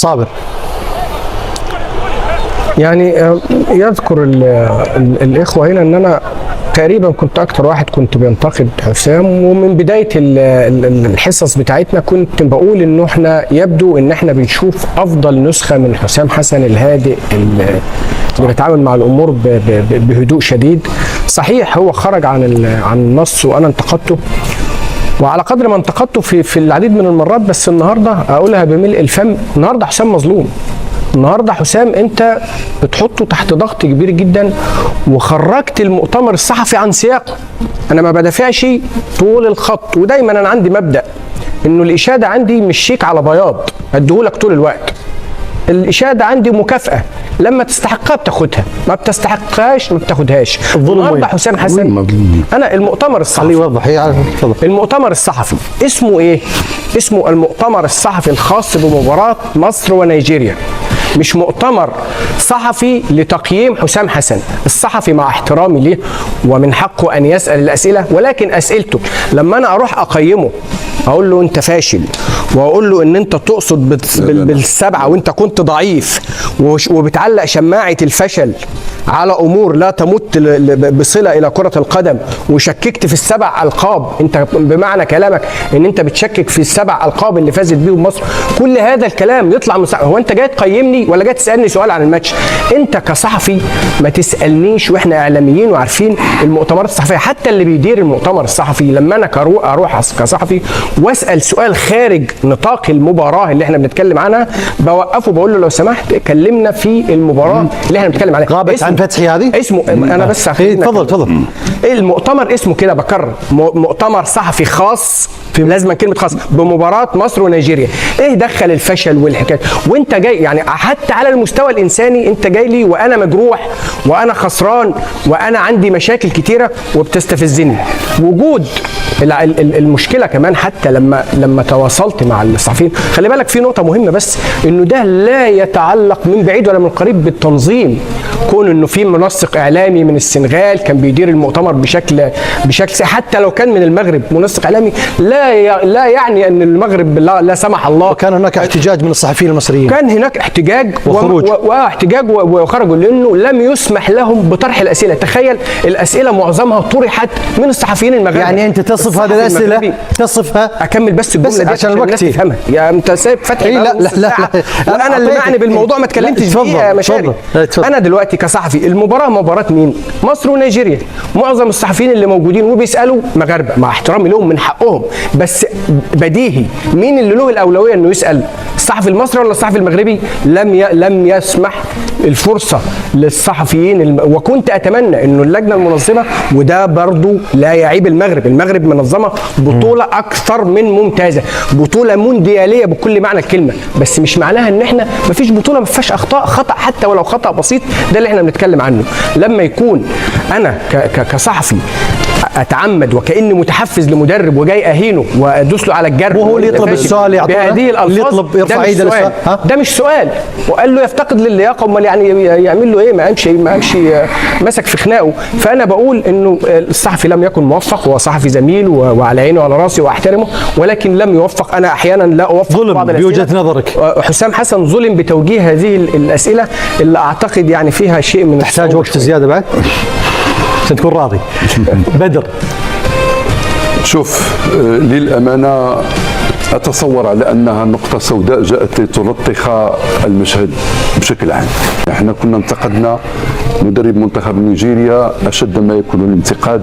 صابر. يعني يذكر الإخوة هنا أن أنا تقريبا كنت أكتر واحد كنت بينتقد حسام، ومن بداية الحصص بتاعتنا كنت بقول إنه إحنا يبدو إن إحنا بنشوف أفضل نسخة من حسام حسن الهادئ اللي بيتعامل مع الأمور بهدوء شديد. صحيح هو خرج عن النص وأنا انتقدته، وعلى قدر ما انتقدته في العديد من المرات، بس النهارده أقولها بملء الفم، النهارده حسام مظلوم. النهارده حسام انت بتحطه تحت ضغط كبير جدا، وخرجت المؤتمر الصحفي عن سياقه. انا ما بدافعش طول الخط، ودايما انا عندي مبدأ انه الاشاده عندي مش شيك على بياض اديهولك طول الوقت. الاشاده عندي مكافاه، لما تستحقها بتاخدها، ما بتستحقهاش ما بتاخدهاش. النهارده حسام حسن انا المؤتمر الصحفي يوضح المؤتمر الصحفي اسمه ايه؟ اسمه المؤتمر الصحفي الخاص بمباراة مصر ونيجيريا، مش مؤتمر صحفي لتقييم حسام حسن. الصحفي مع احترامي ليه ومن حقه ان يسأل الاسئلة، ولكن اسئلته لما انا اروح اقيمه اقول له انت فاشل، واقول له ان انت تقصد بالسبعة وانت كنت ضعيف، وبتعلق شماعة الفشل على امور لا تمت بصلة الى كرة القدم، وشككت في السبع القاب. انت بمعنى كلامك ان انت بتشكك في السبع القاب اللي فازت بيهم مصر. كل هذا الكلام يطلع هو انت جاي تقيمني ولا جاي تسالني سؤال عن الماتش؟ انت كصحفي ما تسالنيش، واحنا اعلاميين وعارفين المؤتمرات الصحفيه. حتى اللي بيدير المؤتمر الصحفي لما انا اروح كصحفي واسال سؤال خارج نطاق المباراه اللي احنا بنتكلم عنها، بوقفه بقول له لو سمحت كلمنا في المباراه اللي احنا بنتكلم عليها. غابت عن فتحي هذه اسمه انا بس تفضل. المؤتمر اسمه كده، بكرر، مؤتمر صحفي خاص، لازم كلمه خاص، بمباراه مصر ونيجيريا. ايه دخل الفشل والحكايه؟ وانت جاي يعني حتى على المستوى الانساني انت جاي لي وانا مجروح وانا خسران وانا عندي مشاكل كتيره وبتستفزني. وجود المشكله كمان حتى لما تواصلت مع الصحفيين، خلي بالك في نقطه مهمه بس، انه ده لا يتعلق من بعيد ولا من قريب بالتنظيم. كون انه في منسق اعلامي من السنغال كان بيدير المؤتمر بشكل حتى لو كان من المغرب منسق اعلامي، لا يعني ان المغرب لا سمح الله. وكان هناك احتجاج من الصحفيين المصريين، كان هناك احتجاج وخروج وخرجوا لانه لم يسمح لهم بطرح الاسئله. تخيل الاسئله معظمها طرحت من الصحفيين المغربيين. يعني انت تصف هذه الاسئله، تصفها. اكمل بس الجمله دي عشان الوقت تفهمها. يا انت سايب فتحي لا وانا اللي معني بالموضوع ما اتكلمتش فيه يا مشاري. انا دلوقتي كصحفي المباراه مباراه مين؟ مصر ونيجيريا. معظم الصحفيين اللي موجودين وبيسالوا مغاربه، مع احترامي لهم من حقهم، بس بديهي مين اللي له الاولويه انه يسال؟ الصحفي المصري ولا الصحفي المغربي؟ لم يسمح الفرصه للصحفيين وكنت اتمنى انه اللجنه المنظمه، وده برضو لا يعيب المغرب منظمه بطوله اكثر من ممتازه، بطوله موندياليه بكل معنى الكلمه، بس مش معناها ان احنا ما فيش بطوله ما فيهاش اخطاء، خطا حتى ولو خطا بسيط، ده اللي احنا بنتكلم عنه. لما يكون انا كصحفي اتعمد وكاني متحفز لمدرب وجاي اهينه وادوس له على الجرح وهو اللي يطلب السؤال بهذه الالفاظ، اللي يطلب يرفع ايده للسؤال، ده مش سؤال، وقال له يفتقد للياقه، امال يعني يعمل له ايه؟ ما قامش مسك في خناقه. فانا بقول انه الصحفي لم يكن موفق، هو صحفي زميل وعلى عيني وعلى راسي واحترمه، ولكن لم يوفق. انا احيانا لا اوفق ظلم بوجهه نظرك. حسام حسن ظلم بتوجيه هذه الاسئله اللي اعتقد يعني فيها شيء من تحتاج وقت زياده بعد عشان تكون راضي. بدر، شوف للأمانة أتصور على أنها نقطة سوداء جاءت لتلطخ المشهد بشكل عام. احنا كنا انتقدنا مدرب منتخب نيجيريا أشد ما يكون الانتقاد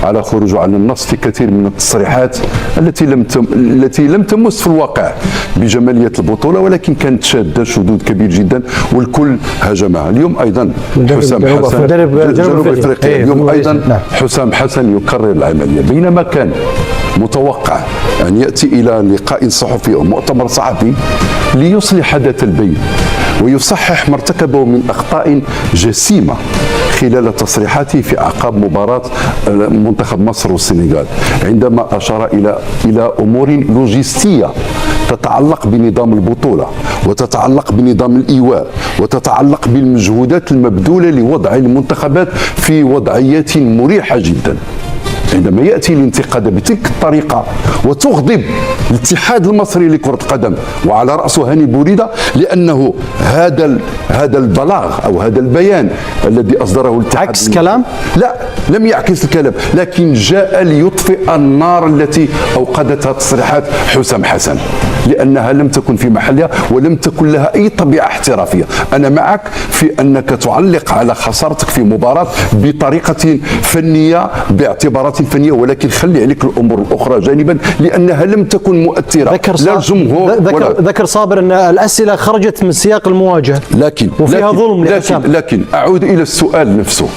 على خروجه عن النص في كثير من التصريحات التي لم تمس في الواقع بجمالية البطولة، ولكن كانت شادة شدود كبير جدا والكل هاجمها. اليوم أيضا حسام حسن جنوب أفريقيا، اليوم أيضا حسام حسن يكرر العملية، بينما كان متوقع أن يأتي إلى لقاء صحفي أو مؤتمر صحفي ليصلح حدث البين ويصحح ما ارتكبه من أخطاء جسيمة خلال تصريحاته في أعقاب مباراة منتخب مصر والسنغال، عندما أشار إلى أمور لوجستية تتعلق بنظام البطولة وتتعلق بنظام الإيواء وتتعلق بالمجهودات المبذولة لوضع المنتخبات في وضعيات مريحة جدا. عندما يأتي الانتقاد بتلك الطريقة وتغضب الاتحاد المصري لكرة القدم وعلى رأسه هاني بوريدة، لأنه هذا البلاغ أو هذا البيان الذي أصدره الاتحاد عكس كلام؟ لا، لم يعكس الكلام، لكن جاء ليطفئ النار التي أوقدتها تصريحات حسام حسن، لأنها لم تكن في محلها ولم تكن لها أي طبيعة احترافية. أنا معك في أنك تعلق على خسارتك في مباراة بطريقة فنية باعتبارات فنية، ولكن خلي عليك الأمور الأخرى جانبا لأنها لم تكن مؤثرة لا الجمهور ذكر صابر أن الأسئلة خرجت من سياق المواجهة وفيها ظلم لكن أعود إلى السؤال نفسه.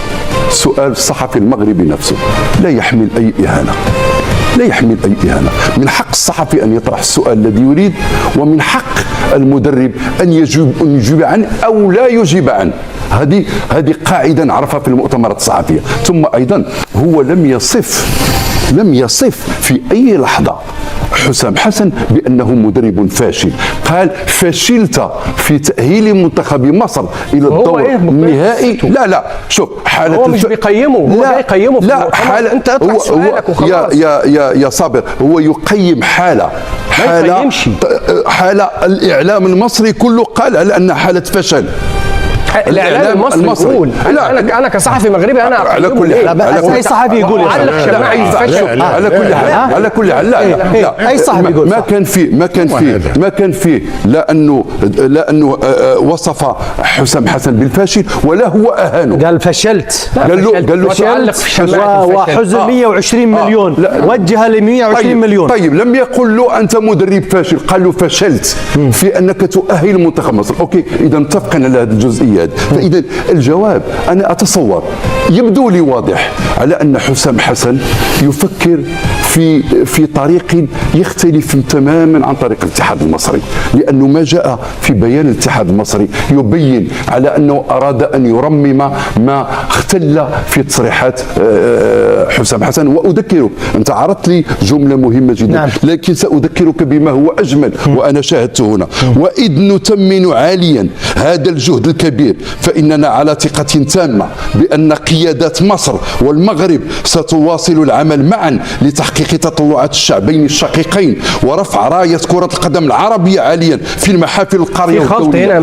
سؤال الصحفي المغربي نفسه لا يحمل أي إهانة، لا يحمل أي إهانة. من حق الصحفي أن يطرح السؤال الذي يريد، ومن حق المدرب أن يجيب عنه أو لا يجيب عنه. هذه قاعدة نعرفها في المؤتمرات الصحفية. ثم أيضا هو لم يصف في أي لحظة حسام حسن بأنه مدرب فاشل. قال فشلت في تأهيل منتخب مصر إلى الدور النهائي. لا شوف حالة هو مش بيقيمه، هو بيقيمه في المؤتمر. انت اطرح سؤالك وخلاص. يا صابر، هو يقيم حالة الإعلام المصري كله قال على أنها حالة فشل. الاعلام المصري يقول انا كصحفي مغربي انا على كل حال اي صحفي يقول على كل حال لا اي صحفي يقول ما كان فيه لا انه وصف حسام حسن بالفاشل ولا هو اهانه. قال فشلت، قال له وحزن 120 مليون وجه ل 120 مليون. طيب لم يقل له انت مدرب فاشل، قال له فشلت في انك تؤهل منتخب مصر. اوكي، اذا اتفقنا على هذه الجزئيه. فإذا الجواب أنا أتصور يبدو لي واضح على أن حسام حسن يفكر في طريق يختلف تماما عن طريق الاتحاد المصري، لأنه ما جاء في بيان الاتحاد المصري يبين على أنه أراد أن يرمم ما اختل في تصريحات حسام حسن. وأذكرك، أنت عرضت لي جملة مهمة جدا، لكن سأذكرك بما هو أجمل وأنا شاهدته هنا. وإذ نتمن عاليا هذا الجهد الكبير فإننا على ثقة تامة بأن قيادات مصر والمغرب ستواصل العمل معا لتحقيق تطلعات الشعبين الشقيقين ورفع راية كرة القدم العربية عاليا في المحافل القارية والدولية.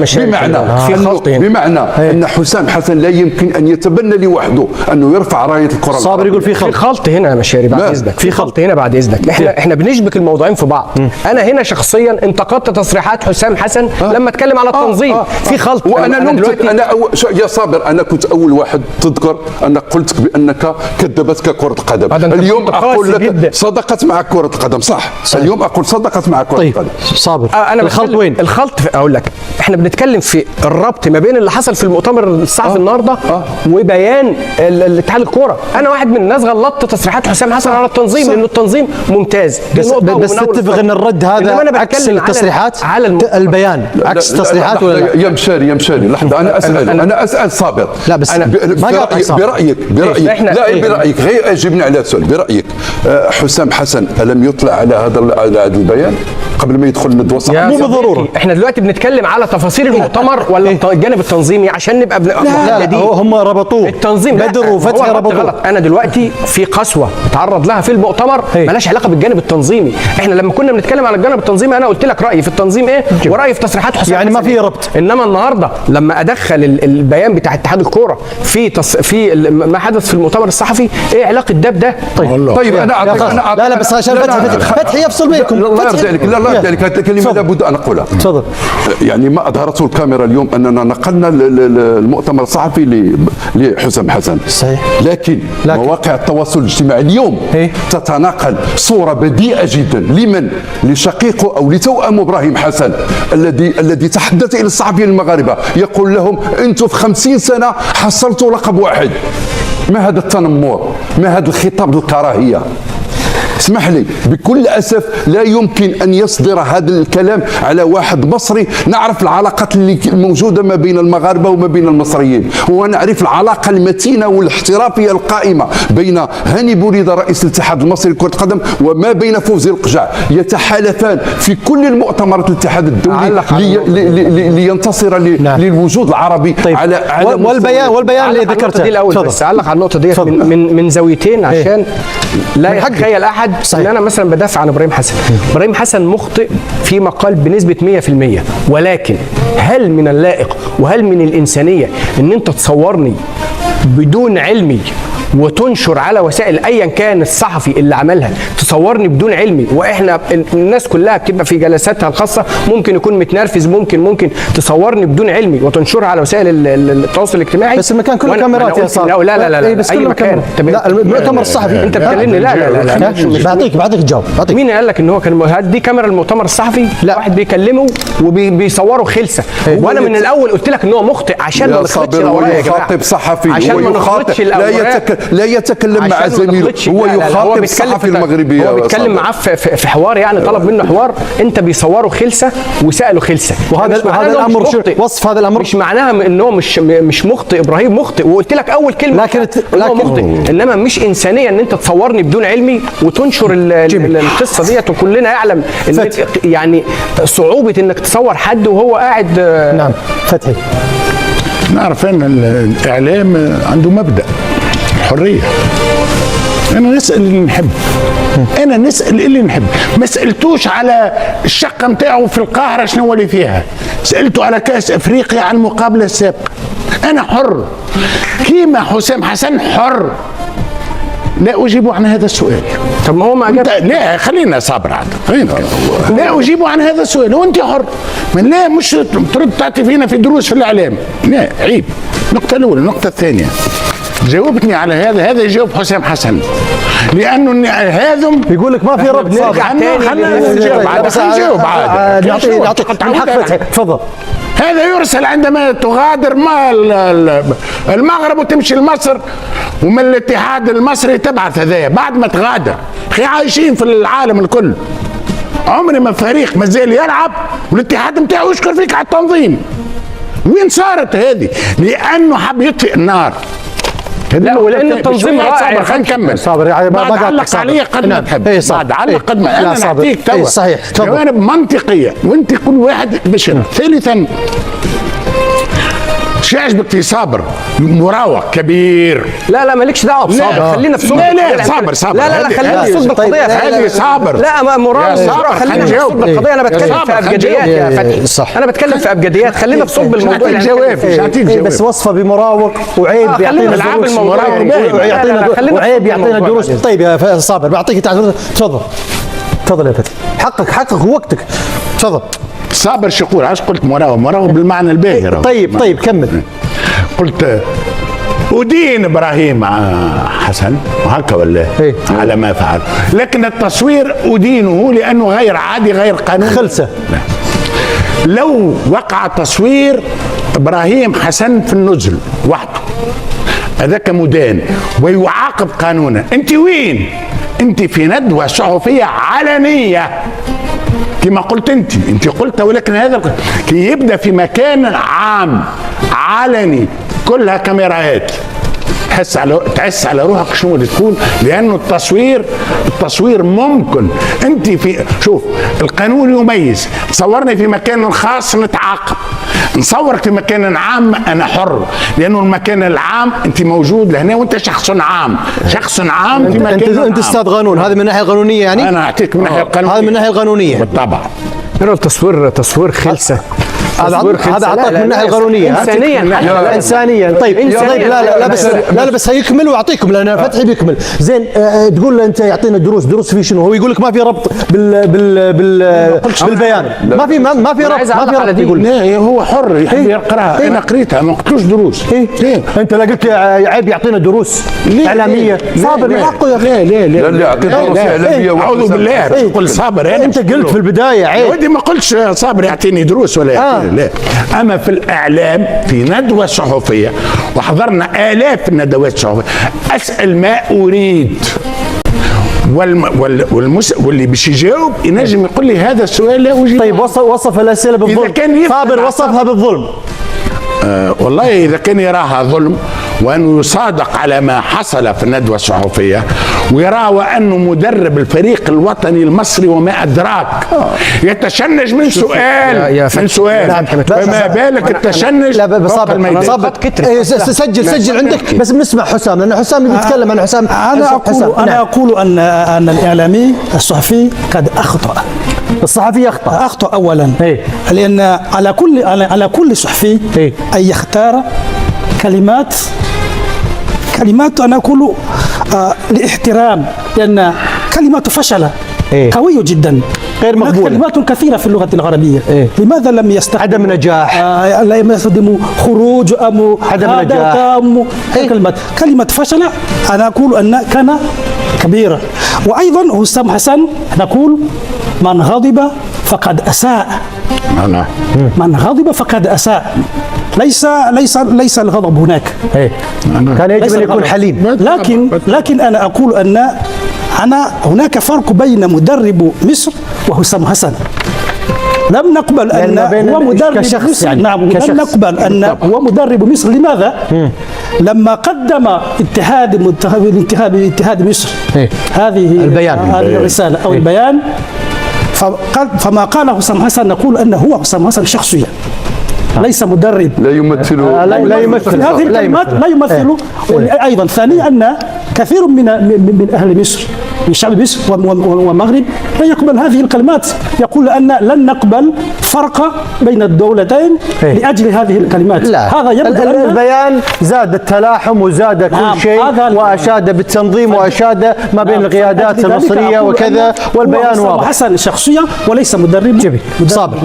بمعنى أن حسام حسن لا يمكن أن يتبنى لوحده أنه يرفع راية الكرة. صابر يقول في خلط هنا يا مشاري بعد إذنك، في خلط هنا بعد إذنك. احنا بنشبك الموضوعين في بعض. أنا هنا شخصيا انتقدت تصريحات حسام حسن لما اتكلم على التنظيم. في خلط. يا صابر، أنا كنت أول واحد تذكر أنا قلت بأنك كذبتك كرة القدم. اليوم أقول لك صدقت معك كرة القدم. صح. اليوم أقول صدقت معك كرة القدم. صابر، أنا الخلط وين؟ الخلط أقول لك، احنا بنتكلم في الربط ما بين اللي حصل في المؤتمر الصحفي النهارده وبيان الاتحاد الكوره. أنا واحد من الناس غلطت تصريحات حسام حسن على التنظيم لأنه التنظيم ممتاز. بس تتفق أن الرد هذا عكس التصريحات على البيان عكس التصريحات ولا لا؟ يا مشاري لحظة، أنا أسأل صابر. لا بس برأيك غير أجبني على السؤال. برأيك حسام حسن ألم يطلع على هذا البيان قبل ما يدخل ندوة صحفية؟ مو بالضرورة. احنا دلوقتي بنتكلم على تفاصيل المؤتمر ولا الجانب التنظيمي عشان نبقى لا هم ربطوه التنظيم. بدر وفتحي ربطوه. انا دلوقتي في قسوة تعرض لها في المؤتمر مالهاش علاقة بالجانب التنظيمي. احنا لما كنا بنتكلم على الجانب التنظيمي انا قلت لك رأيي في التنظيم ايه ورأيي في تصريحات حسام يعني ما في ربط. انما النهارده لما ادخل البيان بتاع اتحاد الكوره في ما حدث في المؤتمر الصحفي، ايه علاقه ده بده؟ طيب انا لا بس عشان فتحي يفصل بينكم. الله يرضى عليك. لا يرضى عليك، هذه الكلمه لابد ان اقولها. تفضل. يعني ما اظهرته الكاميرا اليوم اننا نقلنا المؤتمر الصحفي لحسام حسن. صحيح. لكن مواقع التواصل الاجتماعي اليوم تتناقل صوره بديئه جدا لمن؟ لشقيقه او لتوأم ابراهيم حسن الذي تحدث الى الصحفيين المغاربه يقول لهم انتم في 50 سنه حصلتوا لقب واحد. ما هذا التنمر؟ ما هذا الخطاب بالكراهيه؟ اسمح لي بكل أسف لا يمكن أن يصدر هذا الكلام على واحد مصري. نعرف العلاقات اللي موجودة ما بين المغاربة وما بين المصريين، ونعرف العلاقة المتينة والاحترافية القائمة بين هاني بوريدة رئيس الاتحاد المصري لكرة القدم وما بين فوزي القجع. يتحالفان في كل المؤتمرات الاتحاد الدولي لينتصر للوجود العربي. طيب. على والبيان اللي ذكرته دي الاول، بس اعلق على النقطه دي من زاويتين عشان لا يتخيل احد ان انا مثلا بدافع عن ابراهيم حسن. ابراهيم حسن مخطئ في مقال بنسبه 100%، ولكن هل من اللائق وهل من الانسانيه ان انت تصورني بدون علمي وتنشر على وسائل ايا كان الصحفي اللي عملها، تصورني بدون علمي، واحنا الناس كلها بتبقى في جلساتها الخاصه ممكن يكون متنرفز، ممكن تصورني بدون علمي وتنشرها على وسائل التواصل الاجتماعي. بس المكان كله كاميرات يا صاحبي. لا بس اي مكان. لا المؤتمر الصحفي انت بتكلمني. لا بعطيك الجواب. مين قال لك ان هو كان دي كاميرا المؤتمر الصحفي؟ لا، واحد بيكلمه وبيصوروا خلسه، وانا من الاول قلت لك ان هو مخطئ عشان ما نخلطش الاوراق يا جماعه. يخاطب صحفي، عشان ما نخلطش الاوراق، لا يتكلم مع زميله، هو يخاطب الصحفي المغربي. هو بيتكلم معاه في حوار، يعني طلب منه حوار، انت بيصوروا خلسه وسالوا خلسه. وهذا الامر وصف هذا الامر مش معناها ان هو مش مخطئ. ابراهيم مخطئ، وقلت لك اول كلمه لكن مخطئ، انما مش انسانيه ان انت تصورني بدون علمي وتنشر القصه ديت، وكلنا يعلم ان يعني صعوبه انك تصور حد وهو قاعد. نعم فتحي. نعرف ان الاعلام عنده مبدا الحريه. انا نسال اللي نحب، انا نسال اللي نحب، ما سالتوش على الشقه نتاعو في القاهره شنو هو اللي فيها، سالته على كاس افريقيا، على المقابله السابقه. انا حر كيما حسام حسن حر. لا اجيب عن هذا السؤال. طب ما هو ما أجاب. لا خلينا صابر عاد، خلينا لا اجيب عن هذا السؤال وانت حر. من لا مش ترد تعطي فينا في دروس في الاعلام، لا عيب. النقطه الاولى. النقطه الثانيه، جاوبتني على هذا يجاوب حسام حسن، لانه هذا يقول لك ما في ربط. خلينا نجاوب عاد. يعطيك تفضل. هذا يرسل عندما تغادر المغرب وتمشي لمصر، ومن الاتحاد المصري تبعث هذايا بعد ما تغادر. اخي عايشين في العالم الكل، عمري ما فريق مازال يلعب والاتحاد نتاعو يشكر فيك على التنظيم. وين صارت هذه؟ لانه حب يطفئ النار. لا، ولان التنظيم رائع. خلينا نكمل. صابر بعد علق عليا قد ما تحب. بعد علق قد ما انا نعطيك توا صحيح جوانب منطقيه، وانت كل واحد بشر. ثالثا، شو عجبك في صابر؟ مراوغ كبير. لا مالكش دعوه بصابر، خلينا في صلب. لا صابر لا خلينا في صلب القضيه. هذه صابر. لا مراوغ، خلينا في صلب القضيه. انا بتكلم في ابجديات يا فتحي، انا بتكلم في ابجديات. خلينا في صلب الموضوع. جواب بس وصفه بمراوغ وعيب يعطينا دروس، وعيب يعطينا دروس. طيب يا صابر بعطيك تفضل يا فتحي. حقك ووقتك. تفضل. صابر شو يقول؟ عاش قلت مراوغ بالمعنى الباهر. طيب كمل. قلت أدين إبراهيم حسن وهكا ولا على ما فعل، لكن التصوير أدينه لأنه غير عادي غير قانوني. خلسة. لو وقع تصوير إبراهيم حسن في النزل وحده هذاك مدان ويعاقب قانونا. أنت وين؟ أنت في ندوة صحفية علنية كما قلت انت قلت، ولكن هذا كي يبدا في مكان عام علني كلها كاميرات تحس على روحك شنو اللي تكون، لانه التصوير ممكن. انت في شوف القانون يميز، تصورني في مكان خاص نتعاقب، نصورك في مكان عام انا حر، لانه المكان العام انت موجود لهنا وانت شخص عام في مكان انت استاذ قانون. هذا من الناحيه القانونيه يعني. انا اعطيك من الناحيه القانونيه. هذا من الناحيه القانونيه بالطبع. تصوير خلسه. هذا اعطاك من الناحيه القانونيه. انسانيا. طيب لا بس هيكمل واعطيكم لان فتحي بيكمل. زين تقول له انت يعطينا دروس في شنو؟ هو يقول لك ما في ربط بالبيان. ما في ربط يقول لا هو حر يحب يقراها. انا قريتها ما قلتوش دروس. انت لا قلت عيب يعطينا دروس اعلاميه. صابر من حقه يا اخي. لا يعطي دروس اعلاميه. اعوذ بالله. قل صابر. انت قلت في البدايه عيب. ودي ما قلتش صابر يعطيني دروس ولا لا. اما في الاعلام في ندوه صحفيه، وحضرنا الاف الندوات الصحفيه، اسال ما اريد واللي باش يجاوب ينجم يقول لي هذا السؤال لا أجيب. طيب وصف الاسئله بالظلم. صابر وصفها بالظلم. والله إذا كان يراها ظلم وأنه يصادق على ما حصل في الندوة الصحفية، ويرى وأنه مدرب الفريق الوطني المصري وما أدراك يتشنج من سؤال من سؤال، فما بالك التشنج فوق الميدان. سجل عندك بس بنسمع حسام، لأن حسام بيتكلم عن حسام. أنا أقول أن الإعلامي الصحفي قد أخطأ. الصحفي أخطأ أولا، لأن على كل صحفي أن يختار كلمات أنا أقول لاحترام، لأن كلمات فشل قوية جدا غير مقبولة. كلمات كثيرة في اللغة العربية. لماذا لم يستخدم عدم نجاح، لم يستخدموا خروج أم عدم نجاح، كلمة فشل أنا أقول أن كان كبيرة. وأيضا حسام حسن نقول من غضب فقد أساء. من غضب فقد أساء، ليس الغضب هناك. كان يجب أن يكون حليم. لكن أنا أقول أن هناك فرق بين مدرب مصر وحسام حسن. لم نقبل أن هو مدرب مصر. يعني نعم، لم نقبل أن هو مدرب مصر. لماذا؟ لما قدم اتحاد مصر هذه الرسالة أو البيان، فما قاله حسام حسن نقول أنه هو حسام حسن شخصيا، ليس مدرب، لا يمثل هذه الكلمات لا يمثل. أيضا ثانيا أن كثير من أهل مصر، من شعب مصر والمغرب، لا يقبل هذه الكلمات، يقول أن لن نقبل فرق بين الدولتين لأجل هذه الكلمات. لا، هذا البيان زاد التلاحم وزاد كل شيء، وأشاد بالتنظيم وأشاد ما بين القيادات المصرية وكذا، والبيان واضح. حسن شخصية وليس مدرب. صابر.